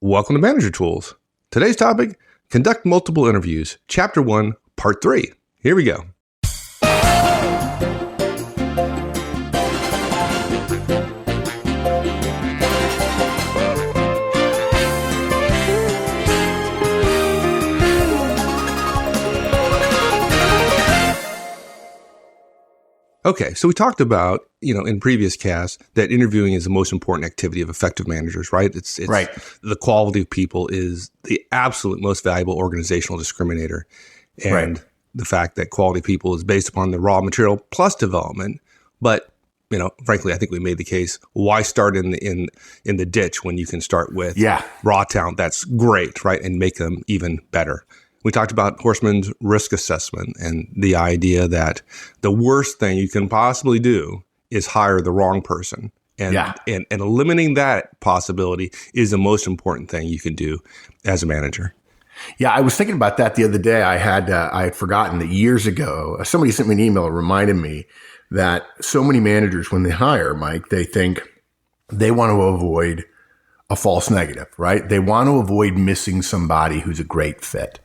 Welcome to Manager Tools. Today's topic, conduct multiple interviews, Chapter 1, Part 3. Here we go. Okay, so we talked about, in previous casts that interviewing is the most important activity of effective managers, right? It's right. The quality of people is the absolute most valuable organizational discriminator. And the fact that quality of people is based upon the raw material plus development. But, frankly, I think we made the case, why start in the ditch when you can start with raw talent? That's great, right? And make them even better. We talked about Horstman's risk assessment and the idea that the worst thing you can possibly do is hire the wrong person. And eliminating that possibility is the most important thing you can do as a manager. Yeah, I was thinking about that the other day. I had forgotten that years ago, somebody sent me an email reminding me that so many managers, when they hire, Mike, they think they want to avoid a false negative, right? They want to avoid missing somebody who's a great fit.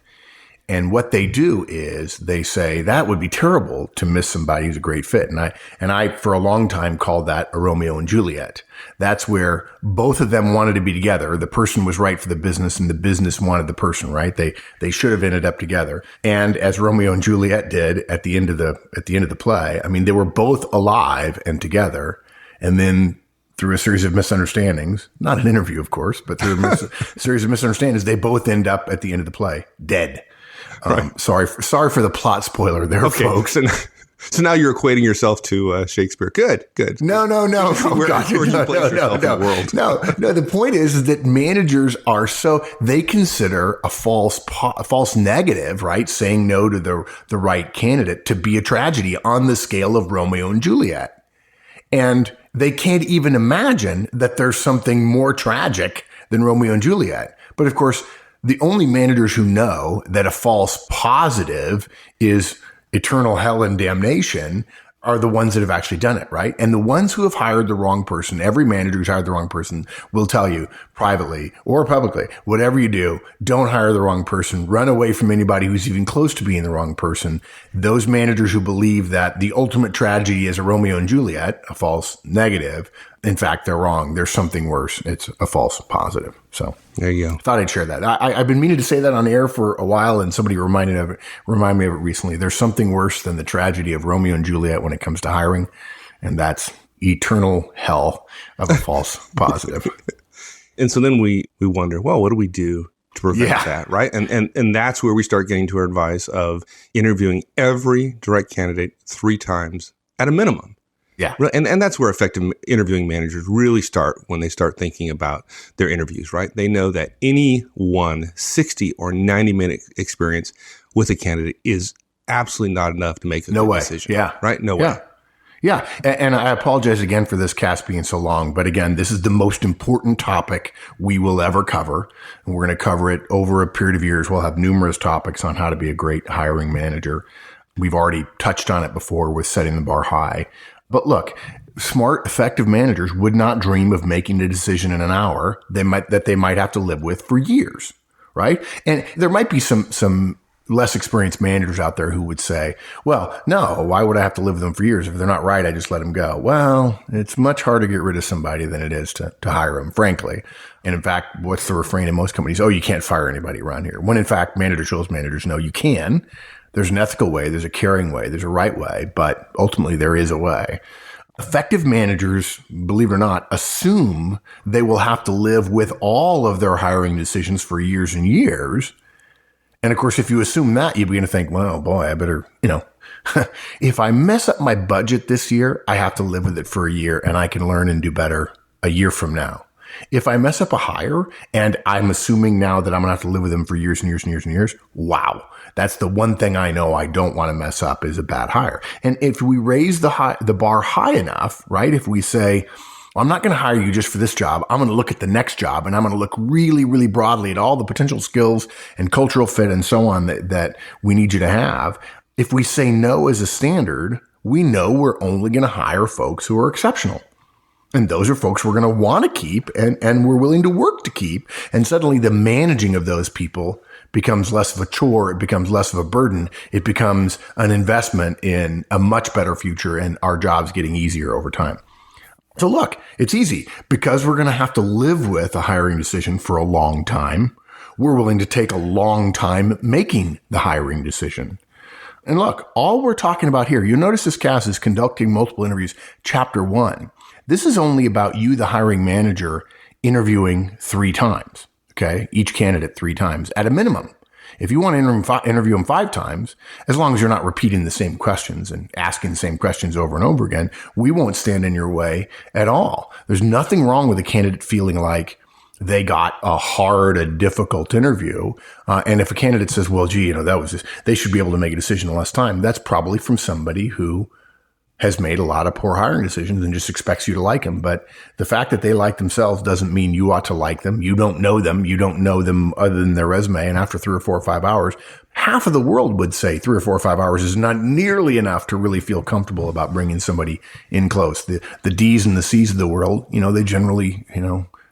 And what they do is they say that would be terrible to miss somebody who's a great fit. And I for a long time called that a Romeo and Juliet. That's where both of them wanted to be together. The person was right for the business and the business wanted the person, right? They should have ended up together. And as Romeo and Juliet did at the end of the play, I mean, they were both alive and together. And then through a series of misunderstandings, not an interview, of course, but through a series of misunderstandings, they both end up at the end of the play dead. Sorry for the plot spoiler there, folks. So now you're equating yourself to Shakespeare. Good. No. Oh, God. No. The point is that managers are they consider a false negative, right? Saying no to the right candidate to be a tragedy on the scale of Romeo and Juliet. And they can't even imagine that there's something more tragic than Romeo and Juliet. But of course, the only managers who know that a false positive is eternal hell and damnation are the ones that have actually done it, right? And the ones who have hired the wrong person, every manager who's hired the wrong person will tell you privately or publicly, whatever you do, don't hire the wrong person. Run away from anybody who's even close to being the wrong person. Those managers who believe that the ultimate tragedy is a Romeo and Juliet, a false negative, in fact, they're wrong. There's something worse. It's a false positive. So there you go. Thought I'd share that. I've been meaning to say that on air for a while, and somebody reminded me of it recently. There's something worse than the tragedy of Romeo and Juliet when it comes to hiring, and that's eternal hell of a false positive. And so then we wonder, well, what do we do to prevent that, right? And that's where we start getting to our advice of interviewing every direct candidate 3 times at a minimum. Yeah. And that's where effective interviewing managers really start when they start thinking about their interviews, right? They know that any 60 or 90-minute experience with a candidate is absolutely not enough to make a good decision. Yeah. Right? No way. Yeah. And I apologize again for this cast being so long. But again, this is the most important topic we will ever cover. And we're going to cover it over a period of years. We'll have numerous topics on how to be a great hiring manager. We've already touched on it before with setting the bar high. But look, smart, effective managers would not dream of making a decision in an hour that they might have to live with for years, right? And there might be some less experienced managers out there who would say, well, no, why would I have to live with them for years? If they're not right, I just let them go. Well, it's much harder to get rid of somebody than it is to hire them, frankly. And in fact, what's the refrain in most companies? Oh, you can't fire anybody around here. When in fact, managers know you can. There's an ethical way, there's a caring way, there's a right way, but ultimately there is a way. Effective managers, believe it or not, assume they will have to live with all of their hiring decisions for years and years. And of course, if you assume that, you begin to think, well, boy, I better, if I mess up my budget this year, I have to live with it for a year and I can learn and do better a year from now. If I mess up a hire and I'm assuming now that I'm going to have to live with them for years and years and years and years, wow. That's the one thing I know I don't want to mess up is a bad hire. And if we raise the bar high enough, right? If we say, well, I'm not going to hire you just for this job. I'm going to look at the next job and I'm going to look really, really broadly at all the potential skills and cultural fit and so on that we need you to have. If we say no as a standard, we know we're only going to hire folks who are exceptional. And those are folks we're going to want to keep and we're willing to work to keep. And suddenly the managing of those people becomes less of a chore. It becomes less of a burden. It becomes an investment in a much better future and our jobs getting easier over time. So look, it's easy because we're going to have to live with a hiring decision for a long time. We're willing to take a long time making the hiring decision. And look, all we're talking about here, you notice this cast is conducting multiple interviews, chapter 1. This is only about you, the hiring manager, interviewing 3 times, okay? Each candidate 3 times at a minimum. If you want to interview them 5 times, as long as you're not repeating the same questions and asking the same questions over and over again, we won't stand in your way at all. There's nothing wrong with a candidate feeling like they got a difficult interview. And if a candidate says, well, gee, that was just, they should be able to make a decision in less time. That's probably from somebody who has made a lot of poor hiring decisions and just expects you to like them. But the fact that they like themselves doesn't mean you ought to like them. You don't know them. You don't know them other than their resume. And after 3 or 4 or 5 hours, half of the world would say 3 or 4 or 5 hours is not nearly enough to really feel comfortable about bringing somebody in close. The D's and the C's of the world, they generally,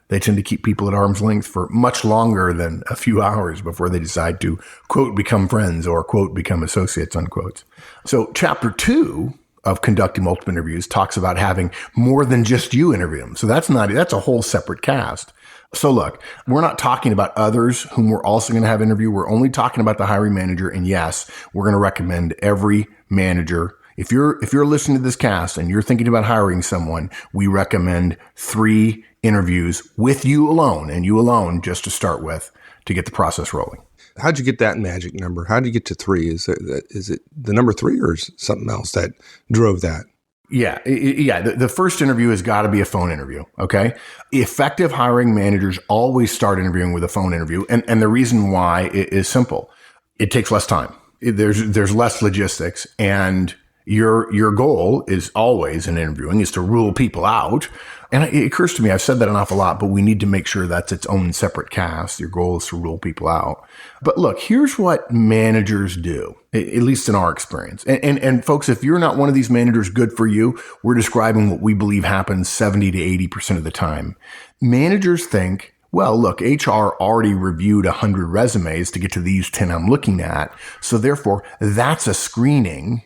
they tend to keep people at arm's length for much longer than a few hours before they decide to, quote, become friends or, quote, become associates, unquote. So chapter 2 of conducting multiple interviews talks about having more than just you interview them. So that's a whole separate cast. So look, we're not talking about others whom we're also going to have interview. We're only talking about the hiring manager. And yes, we're going to recommend every manager. If you're listening to this cast and you're thinking about hiring someone, we recommend 3 interviews with you alone and you alone just to start with to get the process rolling. How'd you get that magic number? How'd you get to 3? Is it the number 3 or is something else that drove that? Yeah. The first interview has got to be a phone interview. Okay. Effective hiring managers always start interviewing with a phone interview. And the reason why is simple. It takes less time. There's less logistics, and your goal is always in interviewing is to rule people out. And it occurs to me, I've said that an awful lot, but we need to make sure that's its own separate cast. Your goal is to rule people out. But look, here's what managers do, at least in our experience. And folks, if you're not one of these managers, good for you. We're describing what we believe happens 70 to 80% of the time. Managers think, well, look, HR already reviewed 100 resumes to get to these 10 I'm looking at. So therefore, that's a screening,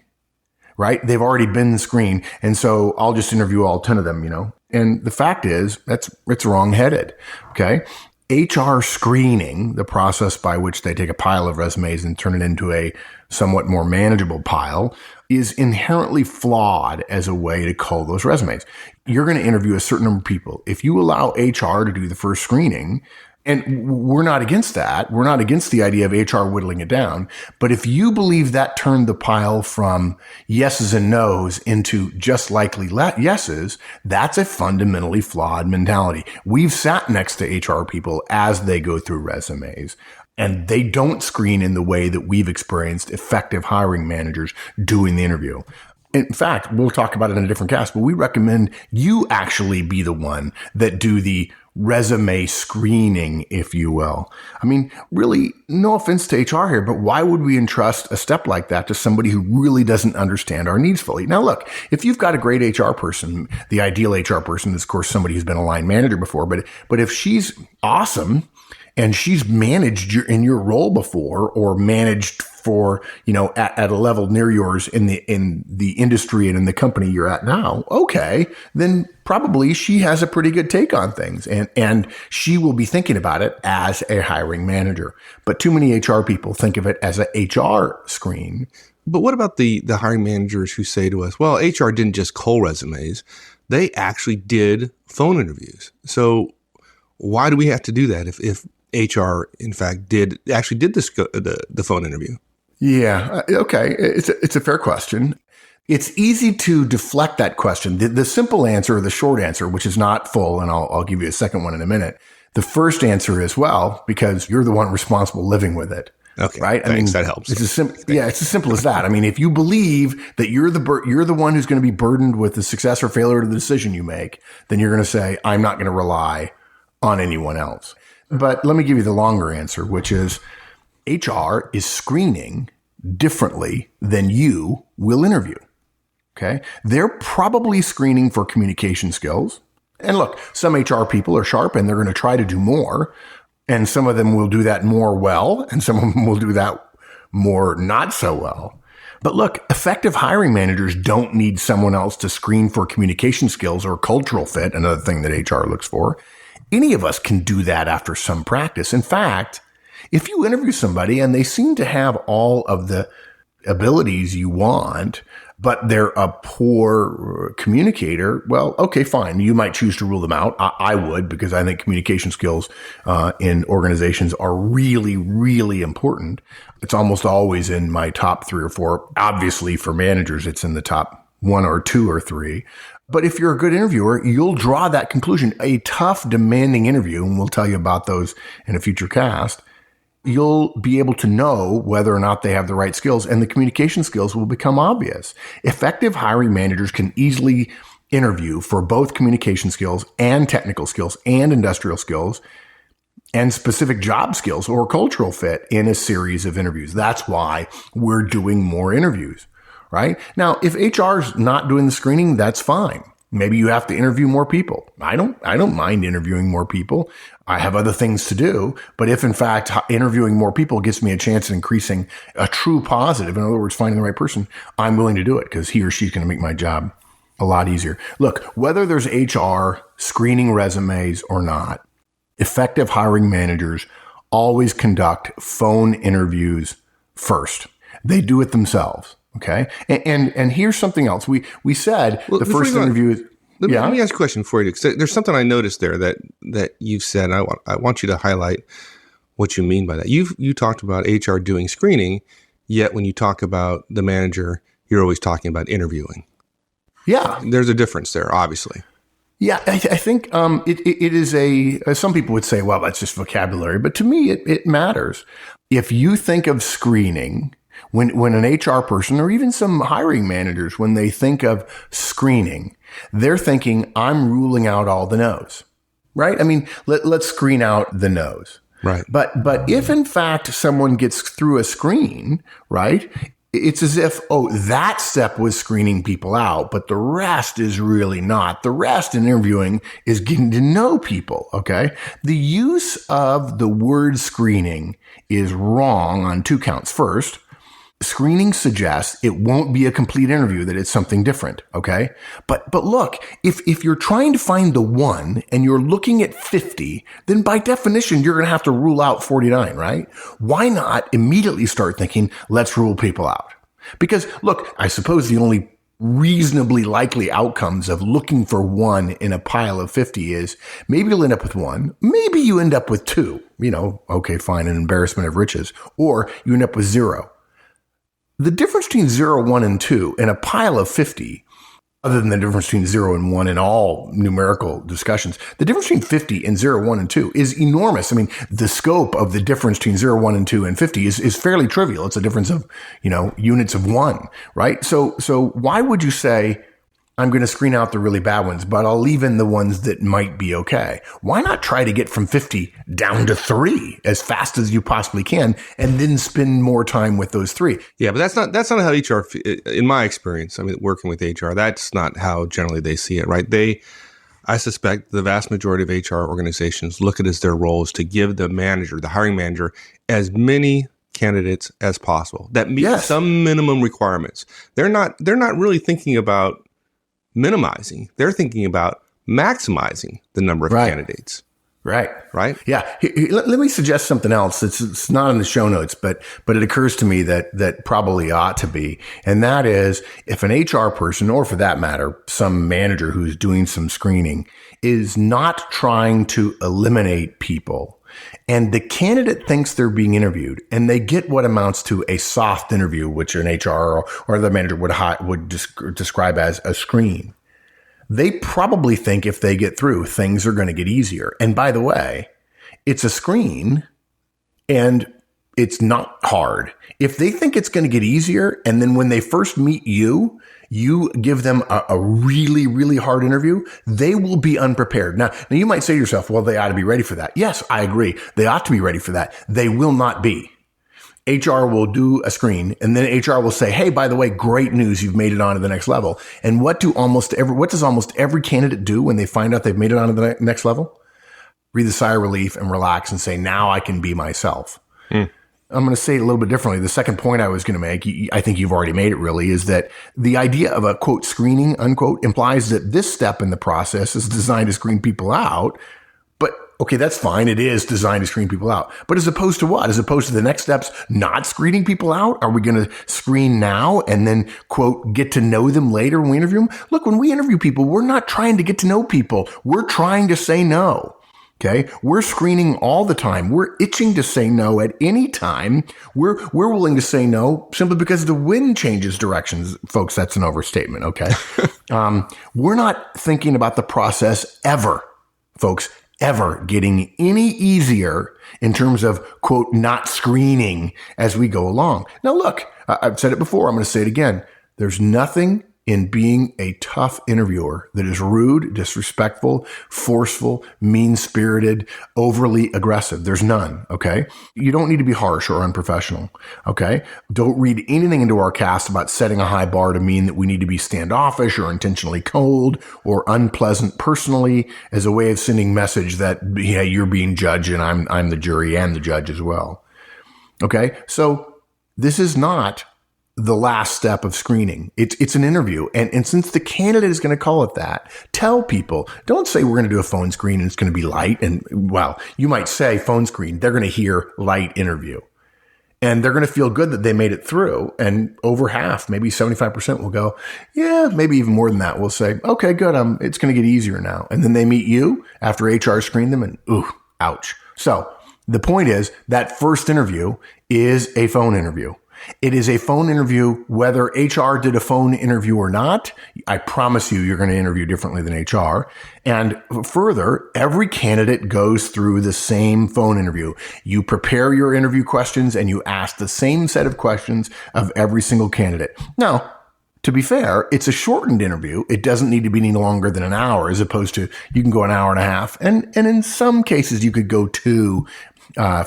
right? They've already been screened. And so I'll just interview all 10 of them, And the fact is, it's wrong-headed, okay? HR screening, the process by which they take a pile of resumes and turn it into a somewhat more manageable pile, is inherently flawed as a way to cull those resumes. You're going to interview a certain number of people. If you allow HR to do the first screening, and we're not against that. We're not against the idea of HR whittling it down. But if you believe that turned the pile from yeses and nos into just likely yeses, that's a fundamentally flawed mentality. We've sat next to HR people as they go through resumes, and they don't screen in the way that we've experienced effective hiring managers doing the interview. In fact, we'll talk about it in a different cast, but we recommend you actually be the one that do the resume screening, if you will. I mean, really, no offense to HR here, but why would we entrust a step like that to somebody who really doesn't understand our needs fully? Now, look, if you've got a great HR person, the ideal HR person is, of course, somebody who's been a line manager before, but if she's awesome and she's managed in your role before or managed for, at a level near yours in the industry and in the company you're at now, okay, then probably she has a pretty good take on things and she will be thinking about it as a hiring manager. But too many HR people think of it as a HR screen. But what about the hiring managers who say to us, well, HR didn't just cull resumes, they actually did phone interviews. So why do we have to do that if HR, in fact, did the phone interview? Yeah. Okay. It's a fair question. It's easy to deflect that question. The simple answer, or the short answer, which is not full, and I'll give you a second one in a minute. The first answer is, well, because you're the one responsible living with it. Okay. Right. Thanks. That helps. It's as simple as that. I mean, if you believe that you're the one who's going to be burdened with the success or failure of the decision you make, then you're going to say, I'm not going to rely on anyone else. But let me give you the longer answer, which is HR is screening differently than you will interview. Okay. They're probably screening for communication skills. And look, some HR people are sharp and they're going to try to do more. And some of them will do that more well, and some of them will do that more not so well. But look, effective hiring managers don't need someone else to screen for communication skills or cultural fit, another thing that HR looks for. Any of us can do that after some practice. In fact, if you interview somebody and they seem to have all of the abilities you want, but they're a poor communicator, well, okay, fine. You might choose to rule them out. I would, because I think communication skills in organizations are really, really important. It's almost always in my top 3 or 4. Obviously, for managers, it's in the top 1 or 2 or 3. But if you're a good interviewer, you'll draw that conclusion. A tough, demanding interview, and we'll tell you about those in a future cast, you'll be able to know whether or not they have the right skills, and the communication skills will become obvious. Effective hiring managers can easily interview for both communication skills and technical skills and industrial skills and specific job skills or cultural fit in a series of interviews. That's why we're doing more interviews, right? Now, if HR's not doing the screening, that's fine. Maybe you have to interview more people. I don't mind interviewing more people. I have other things to do. But if in fact interviewing more people gives me a chance of increasing a true positive, in other words, finding the right person, I'm willing to do it because he or she's going to make my job a lot easier. Look, whether there's HR screening resumes or not, effective hiring managers always conduct phone interviews first. They do it themselves. Okay. And here's something else. We said the first interview is, let me ask a question for you. There's something I noticed there that you've said. I want you to highlight what you mean by that. You talked about HR doing screening, yet when you talk about the manager, you're always talking about interviewing. Yeah. There's a difference there, obviously. Yeah, I think it is some people would say, well, that's just vocabulary. But to me, it matters. If you think of screening, when an HR person or even some hiring managers, when they think of screening, they're thinking, I'm ruling out all the no's, right? I mean, let's screen out the no's. Right. But if in fact someone gets through a screen, right, it's as if, that step was screening people out, but the rest is really not. The rest in interviewing is getting to know people, okay? The use of the word screening is wrong on 2 counts. First, screening suggests it won't be a complete interview, that it's something different, okay? But look, if you're trying to find the one and you're looking at 50, then by definition, you're going to have to rule out 49, right? Why not immediately start thinking, let's rule people out? Because look, I suppose the only reasonably likely outcomes of looking for one in a pile of 50 is maybe you'll end up with one, maybe you end up with 2, okay, fine, an embarrassment of riches, or you end up with 0. The difference between 0, 1, and 2 in a pile of 50, other than the difference between 0 and 1 in all numerical discussions, the difference between 50 and 0, 1, and 2 is enormous. I mean, the scope of the difference between 0, 1, and 2 and 50 is fairly trivial. It's a difference of, units of 1, right? So why would you say, I'm going to screen out the really bad ones, but I'll leave in the ones that might be okay? Why not try to get from 50 down to 3 as fast as you possibly can, and then spend more time with those 3? Yeah, but that's not how HR, in my experience, I mean, working with HR, that's not how generally they see it, right? I suspect the vast majority of HR organizations look at it as their role is to give the manager, the hiring manager, as many candidates as possible that meet some minimum requirements. They're not really thinking about minimizing. They're thinking about maximizing the number of candidates. Right. Right. Yeah. Let me suggest something else. It's not in the show notes, but it occurs to me that probably ought to be. And that is, if an HR person, or for that matter, some manager who's doing some screening, is not trying to eliminate people, and the candidate thinks they're being interviewed, and they get what amounts to a soft interview, which an HR or the manager would describe as a screen, they probably think if they get through, things are going to get easier. And by the way, it's a screen and it's not hard. If they think it's going to get easier, and then when they first meet you give them a really, really hard interview, they will be unprepared. Now you might say to yourself, well, they ought to be ready for that. Yes, I agree. They ought to be ready for that. They will not be. HR will do a screen, and then HR will say, hey, by the way, great news, you've made it on to the next level. And what does almost every candidate do when they find out they've made it on to the next level? Breathe a sigh of relief and relax and say, now I can be myself. I'm going to say it a little bit differently. The second point I was going to make, I think you've already made it really, is that the idea of a quote screening unquote implies that this step in the process is designed to screen people out. But okay, that's fine. It is designed to screen people out. But as opposed to what? As opposed to the next steps not screening people out? Are we going to screen now and then quote get to know them later when we interview them? Look, when we interview people, we're not trying to get to know people. We're trying to say no. Okay. We're screening all the time. We're itching to say no at any time. We're willing to say no simply because the wind changes directions. Folks, that's an overstatement. Okay. We're not thinking about the process ever, folks, ever getting any easier in terms of quote, not screening as we go along. Now, look, I've said it before. I'm going to say it again. There's nothing in being a tough interviewer that is rude, disrespectful, forceful, mean-spirited, overly aggressive. There's none, okay? You don't need to be harsh or unprofessional, okay? Don't read anything into our cast about setting a high bar to mean that we need to be standoffish or intentionally cold or unpleasant personally as a way of sending message that, yeah, you're being judged and I'm the jury and the judge as well, okay? So this is not the last step of screening. It's an interview. And since the candidate is going to call it that, tell people, don't say we're going to do a phone screen and it's going to be light. And well, you might say phone screen, they're going to hear light interview and they're going to feel good that they made it through. And over half, maybe 75% will go, yeah, maybe even more than that. We'll say, okay, good. It's going to get easier now. And then they meet you after HR screened them and ooh, ouch. So the point is that first interview is a phone interview. It is a phone interview, whether HR did a phone interview or not. I promise you're going to interview differently than HR. And further, every candidate goes through the same phone interview. You prepare your interview questions and you ask the same set of questions of every single candidate. Now, to be fair, it's a shortened interview. It doesn't need to be any longer than an hour, as opposed to you can go an hour and a half. And in some cases, you could go 2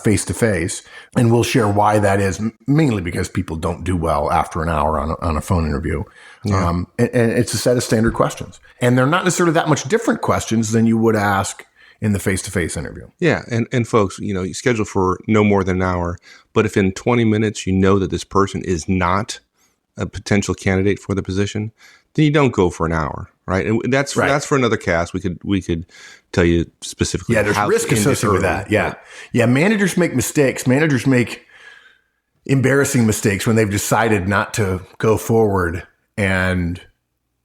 face-to-face, and we'll share why that is, mainly because people don't do well after an hour on a phone interview. Yeah. And it's a set of standard questions. And they're not necessarily that much different questions than you would ask in the face-to-face interview. Yeah. And folks, you schedule for no more than an hour, but if in 20 minutes you know that this person is not a potential candidate for the position, then you don't go for an hour, right? And that's for another cast. We could tell you specifically. Yeah, there's risk associated with that. Yeah. Yeah. Managers make mistakes. Managers make embarrassing mistakes when they've decided not to go forward and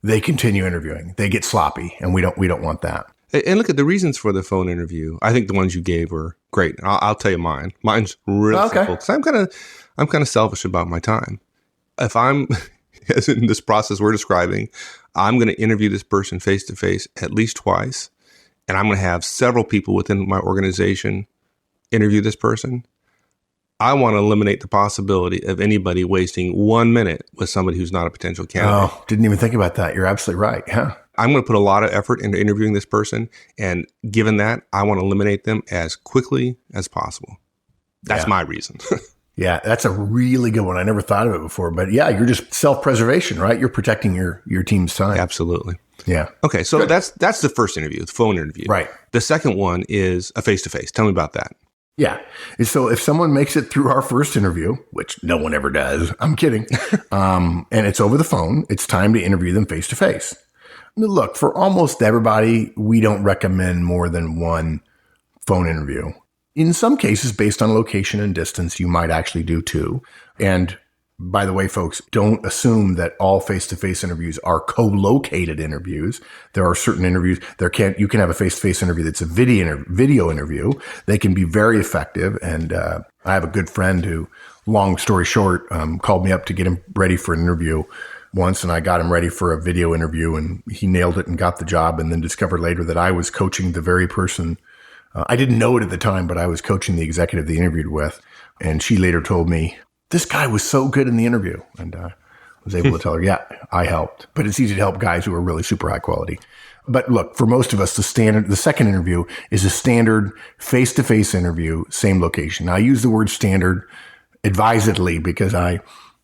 they continue interviewing. They get sloppy and we don't want that. And look at the reasons for the phone interview. I think the ones you gave were great. I'll tell you mine. Mine's really simple because I'm kind of selfish about my time. If I'm, as in this process we're describing, I'm going to interview this person face to face at least twice, and I'm going to have several people within my organization interview this person. I want to eliminate the possibility of anybody wasting 1 minute with somebody who's not a potential candidate. Oh, didn't even think about that. You're absolutely right. Yeah. I'm going to put a lot of effort into interviewing this person, and given that, I want to eliminate them as quickly as possible. That's my reason. Yeah, that's a really good one. I never thought of it before, but yeah, you're just self-preservation, right? You're protecting your team's time. Absolutely. Yeah. Okay, so good. That's the first interview, the phone interview. Right. The second one is a face-to-face. Tell me about that. Yeah. So if someone makes it through our first interview, which no one ever does, I'm kidding, and it's over the phone, it's time to interview them face-to-face. Look, for almost everybody, we don't recommend more than one phone interview. In some cases, based on location and distance, you might actually do 2. And by the way, folks, don't assume that all face-to-face interviews are co-located interviews. There are certain interviews you can have a face-to-face interview that's a video interview. They can be very effective. And I have a good friend who, long story short, called me up to get him ready for an interview once, and I got him ready for a video interview, and he nailed it and got the job, and then discovered later that I was coaching the very person. I didn't know it at the time, but I was coaching the executive they interviewed with. And she later told me, this guy was so good in the interview. And I was able to tell her, yeah, I helped. But it's easy to help guys who are really super high quality. But look, for most of us, the second interview is a standard face-to-face interview, same location. Now, I use the word standard advisedly, because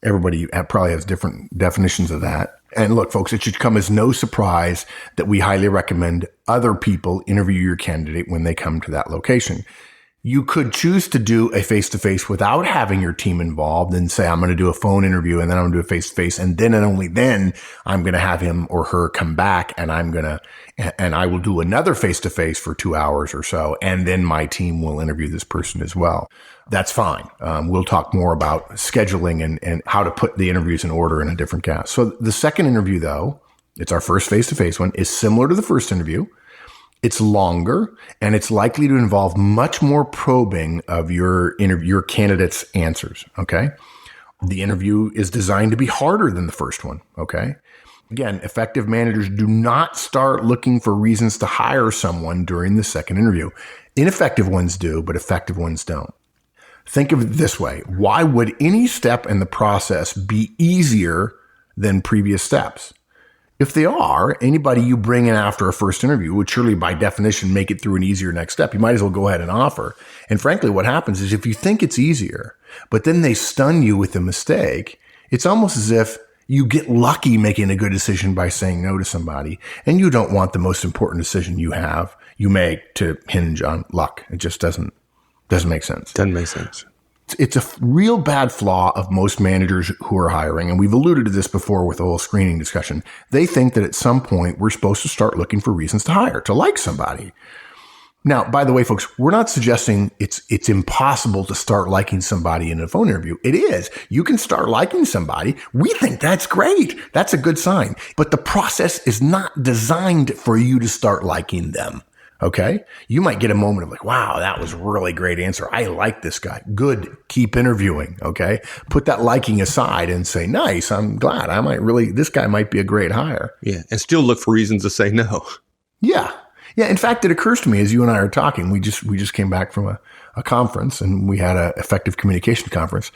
everybody probably has different definitions of that. And look, folks, it should come as no surprise that we highly recommend other people interview your candidate when they come to that location. You could choose to do a face-to-face without having your team involved and say, I'm going to do a phone interview and then I'm going to do a face-to-face. And then and only then I'm going to have him or her come back and I will do another face-to-face for 2 hours or so. And then my team will interview this person as well. That's fine. We'll talk more about scheduling and how to put the interviews in order in a different cast. So the second interview, though, it's our first face-to-face one, is similar to the first interview. It's longer and it's likely to involve much more probing of your candidate's answers. Okay. The interview is designed to be harder than the first one. Okay. Again, effective managers do not start looking for reasons to hire someone during the second interview. Ineffective ones do, but effective ones don't. Think of it this way. Why would any step in the process be easier than previous steps? If they are, anybody you bring in after a first interview would surely by definition make it through an easier next step. You might as well go ahead and offer. And frankly, what happens is if you think it's easier, but then they stun you with a mistake, it's almost as if you get lucky making a good decision by saying no to somebody. And you don't want the most important decision you make to hinge on luck. It just doesn't make sense. Doesn't make sense. It's a real bad flaw of most managers who are hiring. And we've alluded to this before with the whole screening discussion. They think that at some point we're supposed to start looking for reasons to hire, to like somebody. Now, by the way, folks, we're not suggesting it's impossible to start liking somebody in a phone interview. It is. You can start liking somebody. We think that's great. That's a good sign. But the process is not designed for you to start liking them. Okay. You might get a moment of like, wow, that was a really great answer. I like this guy. Good. Keep interviewing. Okay. Put that liking aside and say, nice. I'm glad. This guy might be a great hire. Yeah. And still look for reasons to say no. Yeah. Yeah. In fact, it occurs to me as you and I are talking, we just came back from a conference and we had an effective communication conference.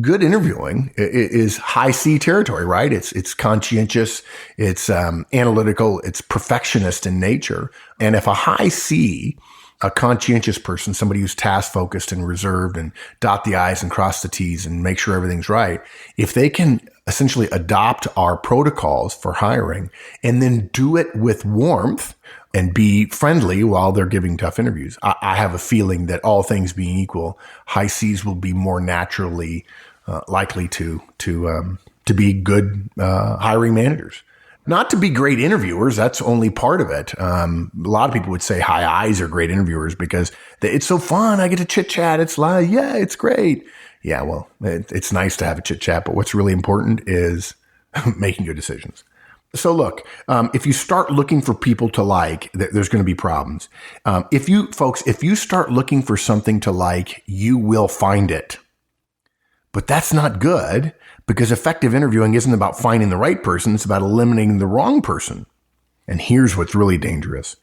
Good interviewing is high C territory, right? It's conscientious, it's analytical, it's perfectionist in nature. And if a high C, a conscientious person, somebody who's task focused and reserved and dot the I's and cross the T's and make sure everything's right, if they can essentially adopt our protocols for hiring and then do it with warmth and be friendly while they're giving tough interviews, I have a feeling that all things being equal, high C's will be more naturally likely to be good hiring managers. Not to be great interviewers, that's only part of it. A lot of people would say high I's are great interviewers because it's so fun. I get to chit chat. It's like, yeah, it's great. Yeah, well, it's nice to have a chit chat, but what's really important is making good decisions. So look, if you start looking for people to like, there's going to be problems. If you start looking for something to like, you will find it. But that's not good because effective interviewing isn't about finding the right person. It's about eliminating the wrong person. And here's what's really dangerous.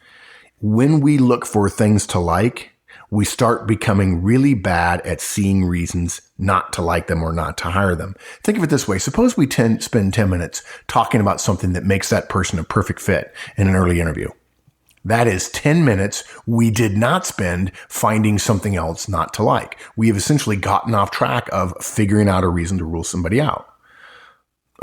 When we look for things to like, we start becoming really bad at seeing reasons not to like them or not to hire them. Think of it this way. Suppose we spend 10 minutes talking about something that makes that person a perfect fit in an early interview. That is 10 minutes we did not spend finding something else not to like. We have essentially gotten off track of figuring out a reason to rule somebody out.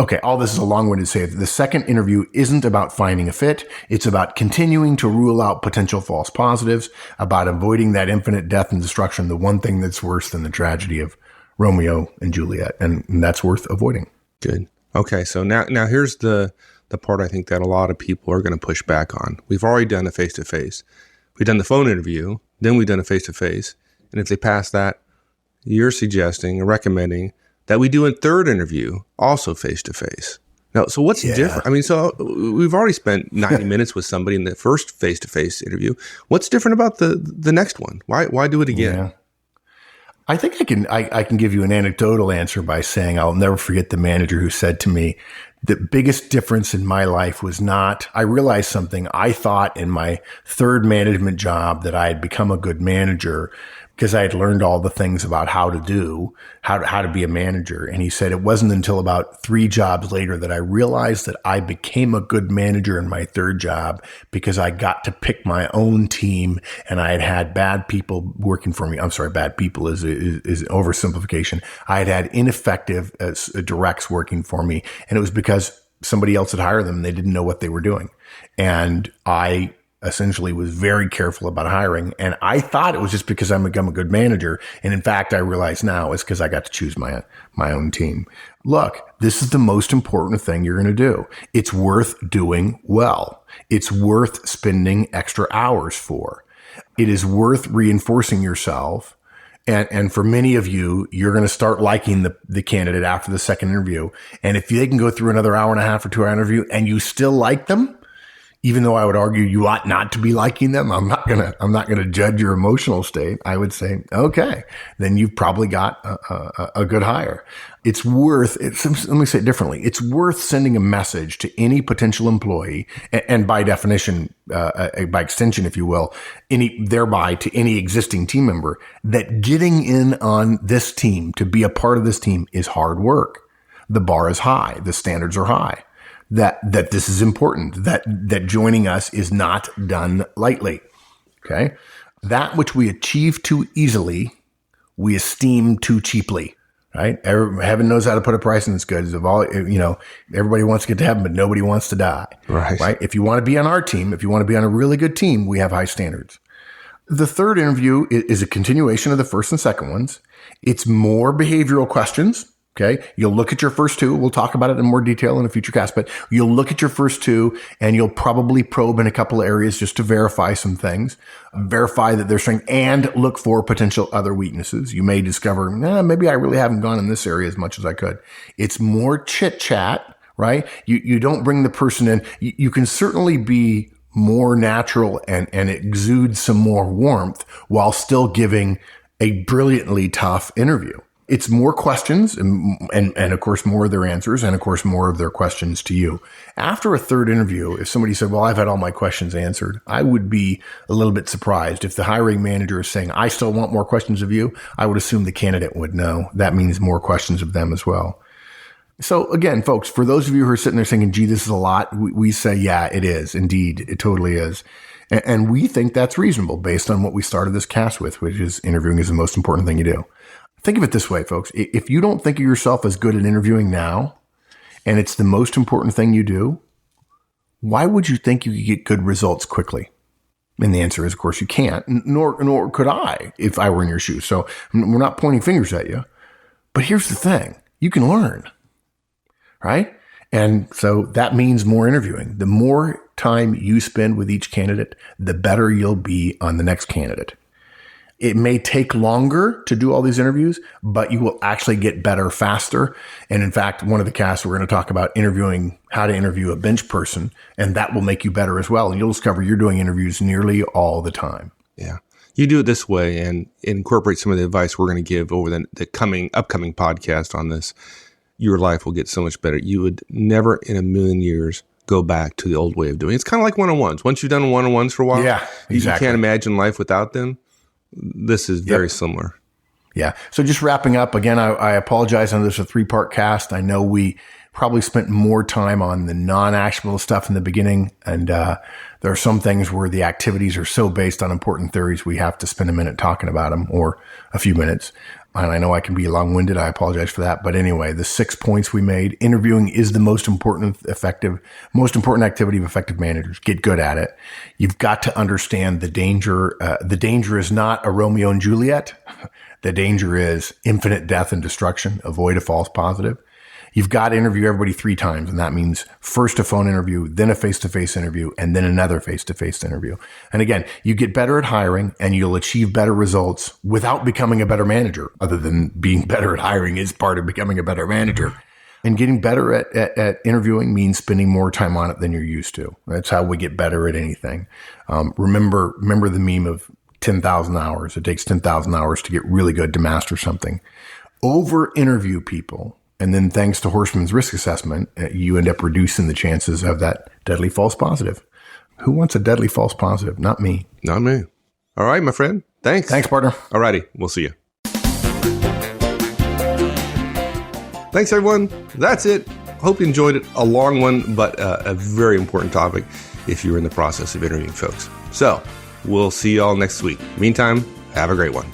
Okay, all this is a long way to say that the second interview isn't about finding a fit. It's about continuing to rule out potential false positives, about avoiding that infinite death and destruction, the one thing that's worse than the tragedy of Romeo and Juliet, and that's worth avoiding. Good. Okay, so now here's the part I think that a lot of people are going to push back on. We've already done a face-to-face. We've done the phone interview, then we've done a face-to-face. And if they pass that, you're suggesting or recommending that we do a third interview also face-to-face. Now, so what's different? I mean, so we've already spent 90 minutes with somebody in the first face-to-face interview. What's different about the next one? Why do it again? Yeah. I think I can give you an anecdotal answer by saying I'll never forget the manager who said to me, the biggest difference in my life was not, I realized something. I thought in my third management job that I had become a good manager because I had learned all the things about how to be a manager. And he said, it wasn't until about 3 jobs later that I realized that I became a good manager in my 3rd job because I got to pick my own team and I had bad people working for me. I'm sorry, bad people is oversimplification. I had ineffective directs working for me. And it was because somebody else had hired them and they didn't know what they were doing. And I essentially was very careful about hiring. And I thought it was just because I'm a good manager. And in fact, I realize now it's because I got to choose my own team. Look, this is the most important thing you're going to do. It's worth doing well. It's worth spending extra hours for. It is worth reinforcing yourself. And for many of you, you're going to start liking the candidate after the second interview. And if they can go through another hour and a half or 2 hour interview and you still like them, even though I would argue you ought not to be liking them, I'm not gonna judge your emotional state. I would say, okay, then you've probably got a good hire. Let me say it differently. It's worth sending a message to any potential employee, and by definition, by extension, if you will, thereby to any existing team member, that getting in on this team, to be a part of this team, is hard work. The bar is high. The standards are high. That this is important, that joining us is not done lightly. Okay. That which we achieve too easily, we esteem too cheaply, right? Heaven knows how to put a price on this goods. Everybody wants to get to heaven, but nobody wants to die. Right. If you want to be on our team, if you want to be on a really good team, we have high standards. The third interview is a continuation of the first and second ones. It's more behavioral questions. Okay. You'll look at your first 2. We'll talk about it in more detail in a future cast, but you'll look at your first 2 and you'll probably probe in a couple of areas just to verify some things, verify that their strength, and look for potential other weaknesses. You may discover, maybe I really haven't gone in this area as much as I could. It's more chit chat, right? You don't bring the person in. You can certainly be more natural and exude some more warmth while still giving a brilliantly tough interview. It's more questions and of course more of their answers and of course more of their questions to you. After a third interview, if somebody said, well, I've had all my questions answered, I would be a little bit surprised. If the hiring manager is saying, I still want more questions of you, I would assume the candidate would know. That means more questions of them as well. So again, folks, for those of you who are sitting there thinking, gee, this is a lot, we say, yeah, it is. Indeed, it totally is. And we think that's reasonable based on what we started this cast with, which is interviewing is the most important thing you do. Think of it this way, folks. If you don't think of yourself as good at interviewing now, and it's the most important thing you do, why would you think you could get good results quickly? And the answer is, of course, you can't, nor could I if I were in your shoes. So we're not pointing fingers at you. But here's the thing. You can learn, right? And so that means more interviewing. The more time you spend with each candidate, the better you'll be on the next candidate. It may take longer to do all these interviews, but you will actually get better faster. And in fact, one of the casts, we're going to talk about how to interview a bench person, and that will make you better as well. And you'll discover you're doing interviews nearly all the time. Yeah. You do it this way and incorporate some of the advice we're going to give over the upcoming podcast on this. Your life will get so much better. You would never in a million years go back to the old way of doing it. It's kind of like one-on-ones. Once you've done one-on-ones for a while, yeah, exactly. You can't imagine life without them. This is very similar. Yeah. So just wrapping up, again, I apologize. I know this is a 3-part cast. I know we probably spent more time on the non-actionable stuff in the beginning. And there are some things where the activities are so based on important theories, we have to spend a minute talking about them, or a few minutes. And I know I can be long-winded. I apologize for that. But anyway, the 6 points we made: interviewing is the most important activity of effective managers. Get good at it. You've got to understand the danger. The danger is not a Romeo and Juliet. The danger is infinite death and destruction. Avoid a false positive. You've got to interview everybody 3 times, and that means first a phone interview, then a face-to-face interview, and then another face-to-face interview. And again, you get better at hiring, and you'll achieve better results without becoming a better manager, other than being better at hiring is part of becoming a better manager. And getting better at interviewing means spending more time on it than you're used to. That's how we get better at anything. Remember the meme of 10,000 hours. It takes 10,000 hours to get really good to master something. Over-interview people. And then thanks to Horstman's risk assessment, you end up reducing the chances of that deadly false positive. Who wants a deadly false positive? Not me. Not me. All right, my friend. Thanks. Thanks, partner. All righty. We'll see you. Thanks, everyone. That's it. Hope you enjoyed it. A long one, but a very important topic if you're in the process of interviewing folks. So we'll see you all next week. Meantime, have a great one.